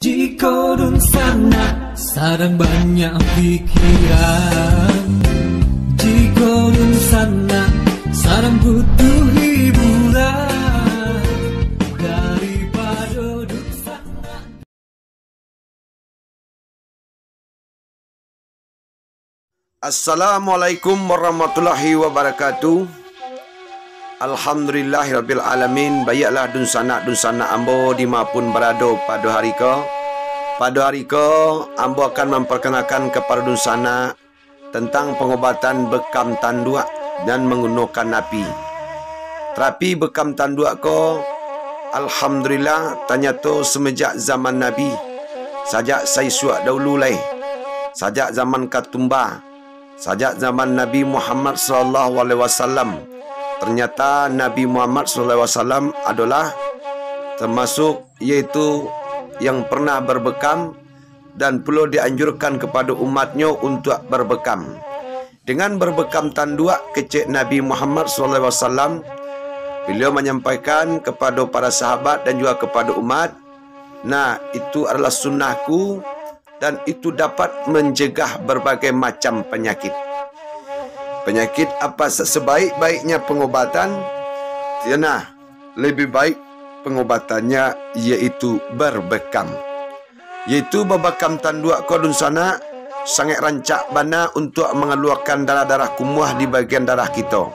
Jika dun sana sarang banyak pikiran, jika dun sana sarang butuh hiburan daripada dun sana. Assalamualaikum warahmatullahi wabarakatuh. Alhamdulillahirabbil alamin. Bayaklah dun sana ambo dimapun berada pada hari ke. Pada hari ke ambo akan memperkenalkan kepada dun sana tentang pengobatan bekam tanduk dan menggunakan api. Terapi bekam tanduk ko alhamdulillah tanya tu semenjak zaman Nabi. Sajak saya suak dahulu lai. Sajak zaman Katumba. Sajak zaman Nabi Muhammad SAW. Ternyata Nabi Muhammad SAW adalah termasuk iaitu yang pernah berbekam dan perlu dianjurkan kepada umatnya untuk berbekam. Dengan berbekam tanduk kecil Nabi Muhammad SAW, beliau menyampaikan kepada para sahabat dan juga kepada umat, nah itu adalah sunnahku dan itu dapat mencegah berbagai macam penyakit. Penyakit apa sebaik-baiknya pengobatan? Nah, lebih baik pengobatannya iaitu berbekam. Iaitu berbekam tanduk kodun sana sangat rancak bana untuk mengeluarkan darah-darah kumuh di bagian darah kita.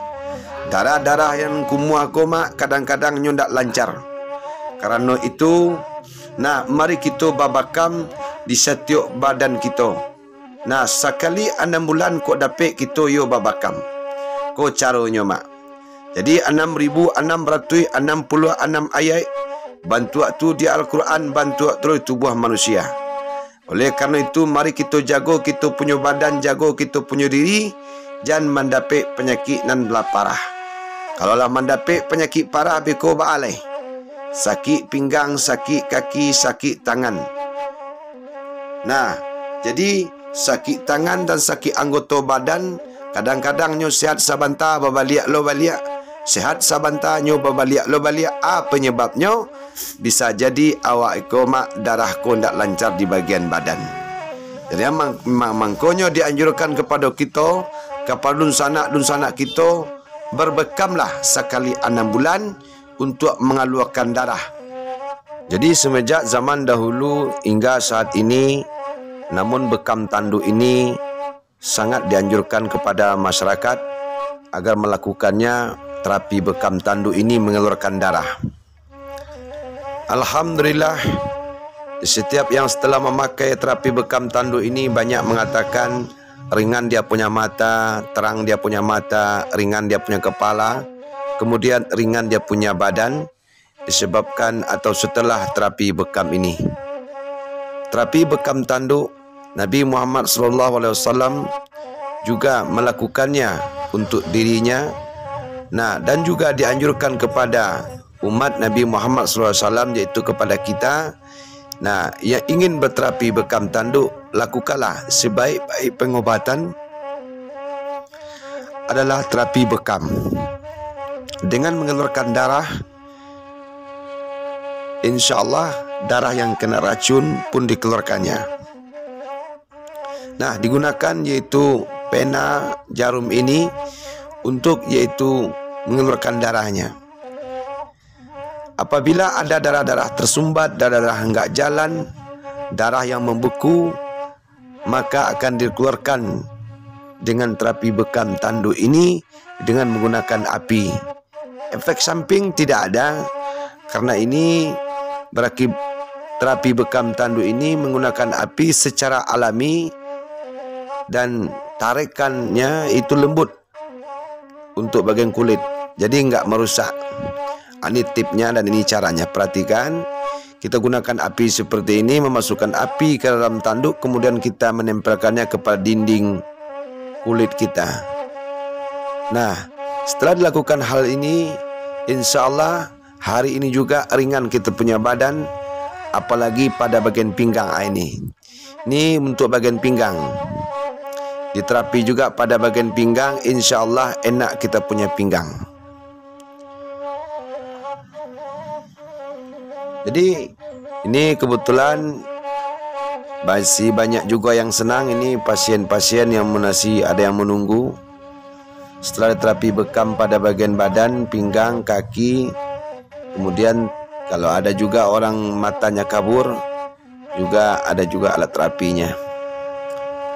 Darah-darah yang kumuh koma kadang-kadang ndak lancar. Karena itu, nah mari kita berbekam di setiap badan kita. Nah, sekali 6 bulan kau dapat kita yo babakam. Kau caranya mak. Jadi 6,666 ayat bantu tu di Al-Quran, bantu terus tubuh manusia. Oleh kerana itu mari kita jaga kita punya badan, jaga kita punya diri, jangan mendapat penyakit nan belah parah. Kalau lah mendapat penyakit parah beko baalai. Sakit pinggang, sakit kaki, sakit tangan. Nah, jadi sakit tangan dan sakit anggota badan kadang-kadang nyo sihat sabanta babaliak lo baliak, sihat sabanta nyo babaliak lo baliak. Apa penyebabnya? Bisa jadi awak iko mak darah ko ndak lancar di bagian badan. Jadi mangkonyo dianjurkan kepada kita, kepada dun sanak kita, berbekamlah sekali 6 bulan untuk mengeluarkan darah. Jadi semenjak zaman dahulu hingga saat ini, namun bekam tanduk ini sangat dianjurkan kepada masyarakat agar melakukannya. Terapi bekam tanduk ini mengeluarkan darah. Alhamdulillah, setiap yang setelah memakai terapi bekam tanduk ini banyak mengatakan ringan dia punya mata, terang dia punya mata, ringan dia punya kepala, kemudian ringan dia punya badan disebabkan atau setelah terapi bekam ini. Terapi bekam tanduk Nabi Muhammad SAW juga melakukannya untuk dirinya. Nah, dan juga dianjurkan kepada umat Nabi Muhammad SAW, iaitu kepada kita. Nah, yang ingin berterapi bekam tanduk, lakukanlah sebaik-baik pengobatan adalah terapi bekam. Dengan mengeluarkan darah, insya-Allah darah yang kena racun pun dikeluarkannya. Nah, digunakan yaitu pena jarum ini untuk yaitu mengeluarkan darahnya. Apabila ada darah-darah tersumbat, darah-darah enggak jalan, darah yang membeku, maka akan dikeluarkan dengan terapi bekam tanduk ini dengan menggunakan api. Efek samping tidak ada, karena ini berakibat terapi bekam tanduk ini menggunakan api secara alami dan tarikannya itu lembut untuk bagian kulit, jadi enggak merusak. Ini tipnya dan ini caranya. Perhatikan, kita gunakan api seperti ini, memasukkan api ke dalam tanduk, kemudian kita menempelkannya kepada dinding kulit kita. Nah, setelah dilakukan hal ini, insya Allah hari ini juga ringan kita punya badan, apalagi pada bagian pinggang ini. Ini untuk bagian pinggang. Diterapi juga pada bagian pinggang, insya Allah enak kita punya pinggang. Jadi ini kebetulan Masih banyak juga yang senang. Ini pasien-pasien yang masih ada yang menunggu. Setelah terapi bekam pada bagian badan, pinggang, kaki, kemudian kalau ada juga orang matanya kabur, juga ada juga alat terapinya.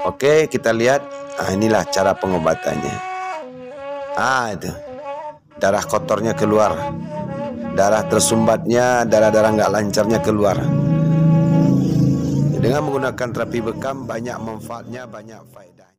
Oke, kita lihat. Inilah cara pengobatannya. Itu darah kotornya keluar, darah tersumbatnya, darah-darah nggak lancarnya keluar. Dengan menggunakan terapi bekam banyak manfaatnya, banyak faedah.